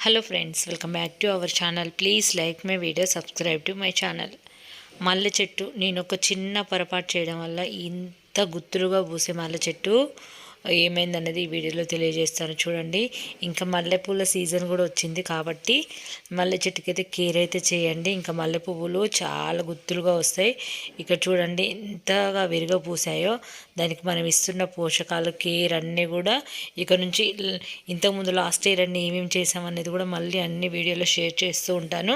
Hello friends, welcome back to our channel. Please like my video, subscribe to my channel. మల్లె చెట్టు నేను ఒక చిన్న పొరపాటు చేయడం వల్ల ఇంత గుత్తులుగా పూసే మల్లె చెట్టు ఏమైందనేది ఈ వీడియోలో తెలియజేస్తాను చూడండి. ఇంకా మల్లెపూల సీజన్ కూడా వచ్చింది కాబట్టి మల్లె చెట్టుకి అయితే కేర్ అయితే చేయండి. ఇంకా మల్లె పువ్వులు చాలా గుత్తులుగా వస్తాయి. ఇక్కడ చూడండి ఎంతగా విరిగా పూసాయో. దానికి మనం ఇస్తున్న పోషకాలు కేర్ అన్నీ కూడా ఇక నుంచి ఇంతకుముందు లాస్ట్ ఇయర్ అన్నీ ఏమేమి చేసామనేది కూడా మళ్ళీ అన్ని వీడియోలో షేర్ చేస్తూ ఉంటాను.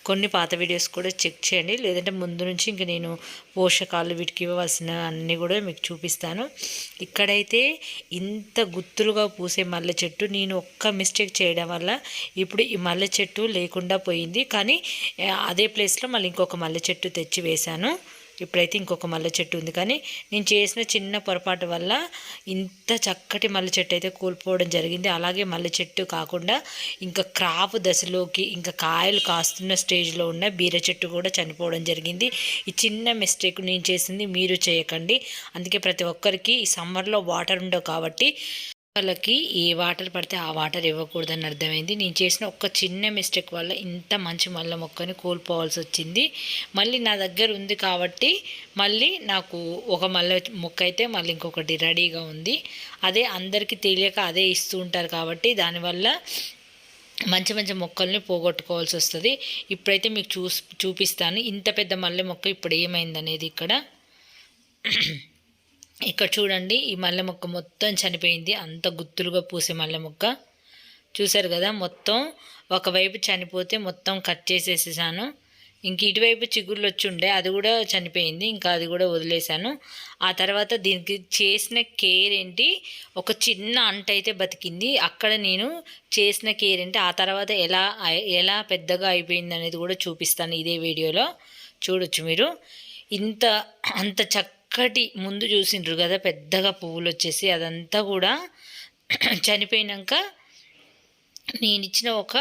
కొన్ని పాత వీడియోస్ కూడా చెక్ చేయండి, లేదంటే ముందు నుంచి ఇంక నేను పోషకాలు వీటికి ఇవ్వవలసిన అన్నీ కూడా మీకు చూపిస్తాను. ఇక్కడైతే ఇంత గుత్తులుగా పూసే మల్లె చెట్టు నేను ఒక్క మిస్టేక్ చేయడం వల్ల ఇప్పుడు ఈ మల్లె చెట్టు లేకుండా పోయింది. కానీ అదే ప్లేస్లో మళ్ళీ ఇంకొక మల్లె చెట్టు తెచ్చి వేశాను. ఇప్పుడైతే ఇంకొక మల్లె చెట్టు ఉంది. కానీ నేను చేసిన చిన్న పొరపాటు వల్ల ఇంత చక్కటి మల్లె చెట్టు అయితే కోల్పోవడం జరిగింది. అలాగే మల్లె చెట్టు కాకుండా ఇంకా క్రాప్ దశలోకి ఇంకా కాయలు కాస్తున్న స్టేజ్లో ఉన్న బీర చెట్టు కూడా చనిపోవడం జరిగింది. ఈ చిన్న మిస్టేక్ నేను చేసింది మీరు చేయకండి. అందుకే ప్రతి ఒక్కరికి ఈ సమ్మర్లో వాటర్ ఉండవు కాబట్టి వాళ్ళకి ఏ వాటర్ పడితే ఆ వాటర్ ఇవ్వకూడదని అర్థమైంది. నేను చేసిన ఒక చిన్న మిస్టేక్ వల్ల ఇంత మంచి మల్లె మొక్కని కోల్పోవాల్సి వచ్చింది. మళ్ళీ నా దగ్గర ఉంది కాబట్టి మళ్ళీ నాకు ఒక మల్లె మొక్క అయితే మళ్ళీ ఇంకొకటి రెడీగా ఉంది. అదే అందరికీ తెలియక అదే ఇస్తూ ఉంటారు కాబట్టి దానివల్ల మంచి మంచి మొక్కల్ని పోగొట్టుకోవాల్సి వస్తుంది. ఇప్పుడైతే మీకు చూపిస్తాను ఇంత పెద్ద మల్లె మొక్క ఇప్పుడు ఏమైందనేది. ఇక్కడ చూడండి, ఈ మల్లె మొక్క మొత్తం చనిపోయింది. అంత గుత్తులుగా పూసే మల్లె మొక్క చూసారు కదా. మొత్తం ఒకవైపు చనిపోతే మొత్తం కట్ చేసేసాను. ఇంక ఇటువైపు చిగుర్లు వచ్చి ఉండే అది కూడా చనిపోయింది. ఇంకా అది కూడా వదిలేశాను. ఆ తర్వాత దీనికి చేసిన కేర్ ఏంటి, ఒక చిన్న అంట అయితే బతికింది. అక్కడ నేను చేసిన కేర్ ఏంటి, ఆ తర్వాత ఎలా పెద్దగా అయిపోయింది అనేది కూడా చూపిస్తాను ఇదే వీడియోలో. చూడొచ్చు మీరు. అంత చక్కటి ముందు చూసిండ్రు కదా పెద్దగా పువ్వులు వచ్చేసి, అదంతా కూడా చనిపోయినాక నేను ఇచ్చిన ఒక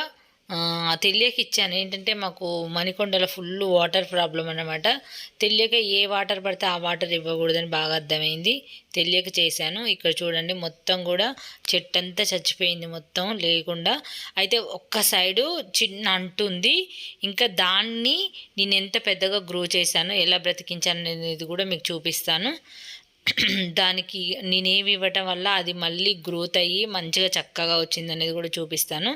తెలియక ఇచ్చాను. ఏంటంటే మాకు మణికొండలో ఫుల్ వాటర్ ప్రాబ్లం అన్నమాట. తెలియక ఏ వాటర్ పడితే ఆ వాటర్ ఇవ్వకూడదని బాగా అర్థమైంది. తెలియక చేశాను. ఇక్కడ చూడండి మొత్తం కూడా చెట్టు అంతా చచ్చిపోయింది మొత్తం లేకుండా. అయితే ఒక్క సైడు చిన్న అంటుంది. ఇంకా దాన్ని నేను ఎంత పెద్దగా గ్రో చేశాను, ఎలా బ్రతికించాను అనేది కూడా మీకు చూపిస్తాను. దానికి నేనేమి ఇవ్వటం వల్ల అది మళ్ళీ గ్రోత్ అయ్యి మంచిగా చక్కగా వచ్చింది అనేది కూడా చూపిస్తాను.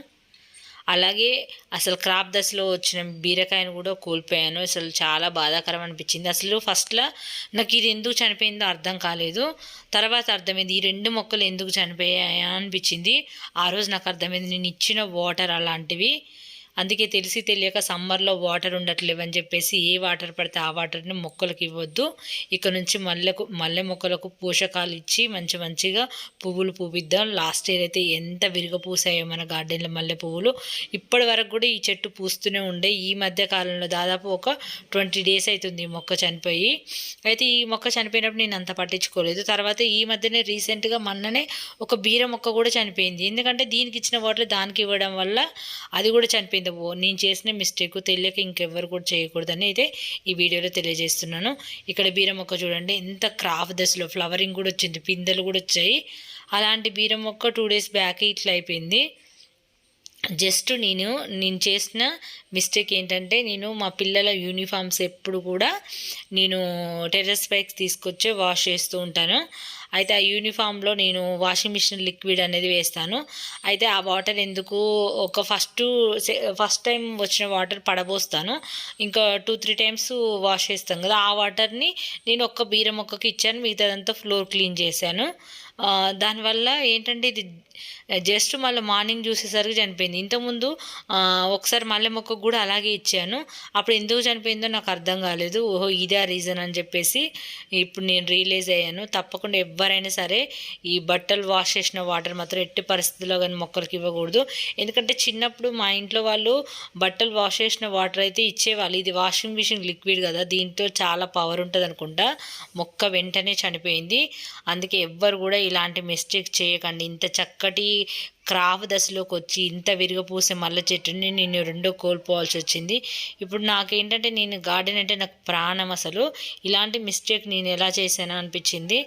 అలాగే అసలు క్రాప్ దశలో వచ్చిన బీరకాయను కూడా కోల్పోయాను. అసలు చాలా బాధాకరం అనిపించింది. అసలు ఫస్ట్లో నాకు ఇది ఎందుకు చనిపోయిందో అర్థం కాలేదు. తర్వాత అర్థమైంది ఈ రెండు మొక్కలు ఎందుకు చనిపోయాయా అనిపించింది. ఆ రోజు నాకు అర్థమైంది నేను ఇచ్చిన వాటర్ అలాంటివి. అందుకే తెలిసి తెలియక సమ్మర్లో వాటర్ ఉండట్లేవని చెప్పేసి ఏ వాటర్ పడితే ఆ వాటర్ని మొక్కలకు ఇవ్వద్దు. ఇక్కడ నుంచి మల్లె మొక్కలకు పోషకాలు ఇచ్చి మంచిగా పువ్వులు పూపిద్దాం. లాస్ట్ ఇయర్ అయితే ఎంత విరగపూసాయో మన గార్డెన్లో మల్లె పువ్వులు. ఇప్పటి వరకు కూడా ఈ చెట్టు పూస్తూనే ఉండే. ఈ మధ్య కాలంలో దాదాపు ఒక 20 days అవుతుంది ఈ మొక్క చనిపోయి. అయితే ఈ మొక్క చనిపోయినప్పుడు నేను అంత పట్టించుకోలేదు. తర్వాత ఈ మధ్యనే రీసెంట్గా మొన్ననే ఒక బీర మొక్క కూడా చనిపోయింది. ఎందుకంటే దీనికి ఇచ్చిన వాటర్ దానికి ఇవ్వడం వల్ల అది కూడా చనిపోయింది. నేను చేసిన మిస్టేక్ తెలియక ఇంకెవ్వరు కూడా చేయకూడదని అయితే ఈ వీడియోలో తెలియజేస్తున్నాను. ఇక్కడ బీర మొక్క చూడండి ఎంత క్రాఫ్ దశలో ఫ్లవరింగ్ కూడా వచ్చింది, పిందెలు కూడా వచ్చాయి. అలాంటి బీర మొక్క 2 days బ్యాక్ ఇట్లా అయిపోయింది. జస్ట్ నేను చేసిన మిస్టేక్ ఏంటంటే నేను మా పిల్లల యూనిఫామ్స్ ఎప్పుడు కూడా నేను టెర్రస్ పైకి తీసుకొచ్చి వాష్ చేస్తూ ఉంటాను. అయితే ఆ యూనిఫామ్లో నేను వాషింగ్ మిషన్ లిక్విడ్ అనేది వేస్తాను. అయితే ఆ వాటర్ ఎందుకు ఒక ఫస్ట్ టైం వచ్చిన వాటర్ పడబోస్తాను. ఇంకా 2-3 times వాష్ చేస్తాం కదా, ఆ వాటర్ని నేను ఒక్క బీర మొక్కకి ఇచ్చాను. మిగతాదంతా ఫ్లోర్ క్లీన్ చేశాను. దానివల్ల ఏంటంటే ఇది జస్ట్ మళ్ళీ మార్నింగ్ చూసేసరికి చనిపోయింది. ఇంతకుముందు ఒకసారి మల్లె మొక్కకు కూడా అలాగే ఇచ్చాను. అప్పుడు ఎందుకు చనిపోయిందో నాకు అర్థం కాలేదు. ఓహో ఇదే రీజన్ అని చెప్పేసి ఇప్పుడు నేను రియలైజ్ అయ్యాను. తప్పకుండా ఎవరైనా సరే ఈ బట్టలు వాష్ చేసిన వాటర్ మాత్రం ఎట్టి పరిస్థితుల్లో కానీ మొక్కలకి ఇవ్వకూడదు. ఎందుకంటే చిన్నప్పుడు మా ఇంట్లో వాళ్ళు బట్టలు వాష్ చేసిన వాటర్ అయితే ఇచ్చేవాళ్ళు. ఇది వాషింగ్ మిషన్ లిక్విడ్ కదా, దీంతో చాలా పవర్ ఉంటుంది అనుకుంటా. మొక్క వెంటనే చనిపోయింది. అందుకే ఎవ్వరు కూడా ఇలాంటి మిస్టేక్ చేయకండి. ఇంత చక్కటి క్రాఫ్ దశలోకి వచ్చి ఇంత విరగపూసే మల్లె చెట్టుని నేను రెండో కోల్పోవాల్సి వచ్చింది. ఇప్పుడు నాకేంటంటే నేను గార్డెన్ అంటే నాకు ప్రాణం. అసలు ఇలాంటి మిస్టేక్ నేను ఎలా చేశాను అనిపించింది.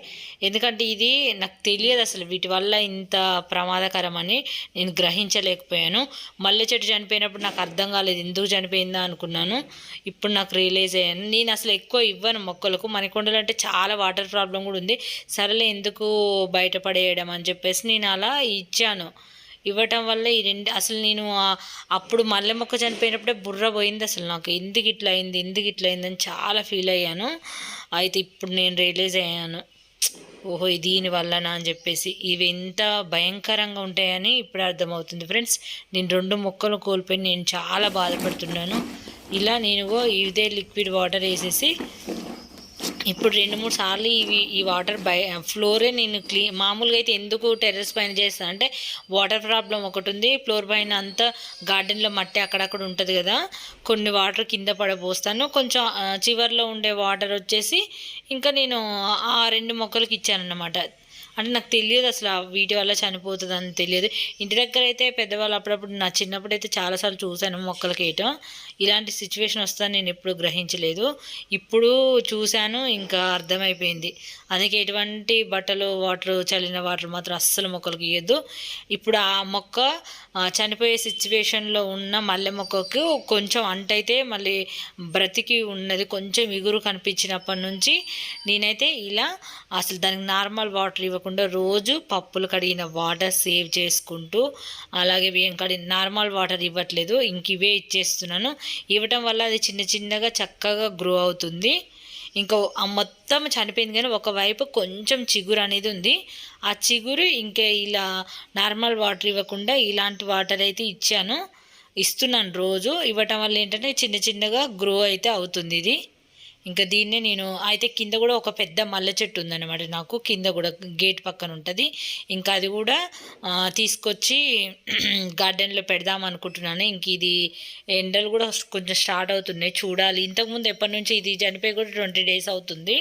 ఎందుకంటే ఇది నాకు తెలియదు అసలు వీటి వల్ల ఇంత ప్రమాదకరమని నేను గ్రహించలేకపోయాను. మల్లె చెట్టు చనిపోయినప్పుడు నాకు అర్థం కాలేదు ఎందుకు చనిపోయిందా అనుకున్నాను. ఇప్పుడు నాకు రియలైజ్ అయ్యాను. నేను అసలు ఎక్కువ ఇవ్వను మొక్కలకు. మణికొండలు అంటే చాలా వాటర్ ప్రాబ్లం కూడా ఉంది. సరేలే ఎందుకు బయటపడేయడం అని చెప్పేసి నేను అలా ఇచ్చాను. ఇవ్వటం వల్ల ఈ రెండు అసలు నేను అప్పుడు మల్లె మొక్క చనిపోయినప్పుడే బుర్ర పోయింది అసలు నాకు. ఎందుకు ఇట్లా అయింది అని చాలా ఫీల్ అయ్యాను. అయితే ఇప్పుడు నేను రియలైజ్ అయ్యాను, ఓహో దీనివల్లనా అని చెప్పేసి. ఇవి ఎంత భయంకరంగా ఉంటాయని ఇప్పుడు అర్థమవుతుంది ఫ్రెండ్స్. నేను 2 మొక్కలు కోల్పోయి నేను చాలా బాధపడుతున్నాను. ఇలా నేను ఇదే లిక్విడ్ వాటర్ వేసేసి ఇప్పుడు 2-3 సార్లు ఈ వాటర్ ఫ్లోరే నేను మామూలుగా అయితే ఎందుకు టెర్రస్ పైన చేస్తాను అంటే వాటర్ ప్రాబ్లం ఒకటి ఉంది. ఫ్లోర్ పైన అంతా గార్డెన్లో మట్టి అక్కడక్కడ ఉంటుంది కదా, కొన్ని వాటర్ కింద పడబోస్తాను. కొంచెం చివర్లో ఉండే వాటర్ వచ్చేసి ఇంకా నేను ఆ 2 మొక్కలకి ఇచ్చానన్నమాట. అంటే నాకు తెలియదు అసలు వీటి వల్ల చనిపోతుంది అని తెలియదు. ఇంటి దగ్గర అయితే పెద్దవాళ్ళు అప్పుడప్పుడు నా చిన్నప్పుడు అయితే చాలాసార్లు చూశాను మొక్కలకి వేయటం. ఇలాంటి సిచ్యువేషన్ వస్తుందని నేను ఎప్పుడు గ్రహించలేదు. ఇప్పుడు చూశాను, ఇంకా అర్థమైపోయింది. అందుకే ఎటువంటి బట్టలు వాటర్ చల్లిన వాటర్ మాత్రం అస్సలు మొక్కలకి ఇవ్వద్దు. ఇప్పుడు ఆ మొక్క చనిపోయే సిచ్యువేషన్లో ఉన్న మల్లె మొక్కకు కొంచెం అంటైతే మళ్ళీ బ్రతికి ఉన్నది, కొంచెం ఇగురు కనిపించినప్పటి నుంచి నేనైతే ఇలా అసలు దానికి నార్మల్ వాటర్ ఇవ్వకుండా రోజు పప్పులు కడిగిన వాటర్ సేవ్ చేసుకుంటూ, అలాగే బియ్యం కడిగిన నార్మల్ వాటర్ ఇవ్వట్లేదు, ఇంక ఇవే ఇచ్చేస్తున్నాను. ఇవ్వటం వల్ల అది చిన్న చిన్నగా చక్కగా గ్రో అవుతుంది. ఇంకా మొత్తం చనిపోయింది కానీ ఒకవైపు కొంచెం చిగురు అనేది ఉంది. ఆ చిగురు ఇంకా ఇలా నార్మల్ వాటర్ ఇవ్వకుండా ఇలాంటి వాటర్ అయితే ఇస్తున్నాను రోజు. ఇవ్వటం వల్ల ఏంటంటే చిన్న చిన్నగా గ్రో అయితే అవుతుంది ఇది. ఇంకా దీన్నే నేను అయితే కింద కూడా ఒక పెద్ద మల్లె చెట్టు ఉందన్నమాట నాకు, కింద కూడా గేట్ పక్కన ఉంటుంది. ఇంకా అది కూడా తీసుకొచ్చి గార్డెన్లో పెడదాం అనుకుంటున్నాను. ఇంక ఇది ఎండలు కూడా కొంచెం స్టార్ట్ అవుతున్నాయి, చూడాలి. ఇంతకుముందు ఎప్పటి నుంచి ఇది చనిపోయి కూడా 20 days అవుతుంది.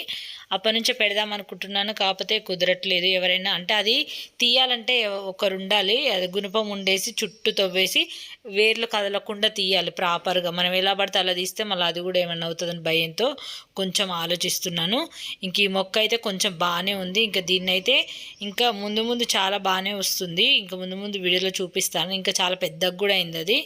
అప్పటి నుంచే పెడదాం అనుకుంటున్నాను, కాకపోతే కుదరట్లేదు. ఎవరైనా అంటే అది తీయాలంటే ఒకరు ఉండాలి, అది గుణపం ఉండేసి చుట్టూ తవ్వేసి వేర్లు కదలకుండా తీయాలి ప్రాపర్గా. మనం ఎలా పడితే అలా తీస్తే మళ్ళీ అది కూడా ఏమన్నా అవుతుందని భయంతో కొంచెం ఆలోచిస్తున్నాను. ఇంక ఈ మొక్క అయితే కొంచెం బాగానే ఉంది. ఇంకా దీన్ని అయితే ఇంకా ముందు చాలా బాగానే వస్తుంది. ఇంకా ముందు వీడియోలో చూపిస్తాను. ఇంకా చాలా పెద్దగా కూడా అయింది అది.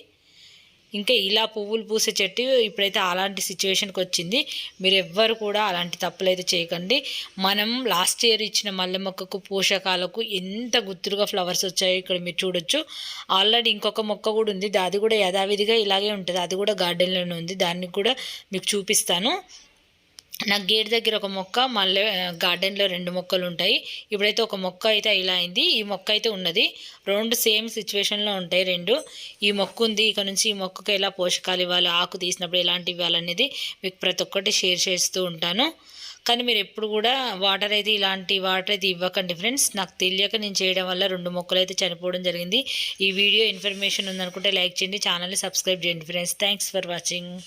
ఇంకా ఇలా పువ్వులు పూసే చెట్టు ఇప్పుడైతే అలాంటి సిచ్యువేషన్కి వచ్చింది. మీరు ఎవ్వరు కూడా అలాంటి తప్పులు అయితే చేయకండి. మనం లాస్ట్ ఇయర్ ఇచ్చిన మల్లె మొక్కకు పోషకాలకు ఎంత గుత్తులుగా ఫ్లవర్స్ వచ్చాయో ఇక్కడ మీరు చూడొచ్చు. ఆల్రెడీ ఇంకొక మొక్క కూడా ఉంది, అది కూడా యథావిధిగా ఇలాగే ఉంటుంది. అది కూడా గార్డెన్లోనే ఉంది, దాన్ని కూడా మీకు చూపిస్తాను. నాకు గేట్ దగ్గర ఒక మొక్క, మళ్ళీ గార్డెన్లో 2 మొక్కలు ఉంటాయి. ఇప్పుడైతే ఒక మొక్క అయితే ఇలా అయింది, ఈ మొక్క అయితే ఉన్నది. 2 సేమ్ సిచ్యువేషన్లో ఉంటాయి 2. ఈ మొక్క ఉంది, ఇక నుంచి ఈ మొక్కకు ఎలా పోషకాలు ఇవ్వాలి, ఆకు తీసినప్పుడు ఎలాంటి ఇవ్వాలనేది మీకు ప్రతి ఒక్కటి షేర్ చేస్తూ ఉంటాను. కానీ మీరు ఎప్పుడు కూడా ఇలాంటి వాటర్ అయితే ఇవ్వకండి ఫ్రెండ్స్. నాకు తెలియక నేను చేయడం వల్ల 2 మొక్కలు అయితే చనిపోవడం జరిగింది. ఈ వీడియో ఇన్ఫర్మేషన్ ఉందనుకుంటే లైక్ చేయండి, ఛానల్ని సబ్స్క్రైబ్ చేయండి ఫ్రెండ్స్. Thanks for watching.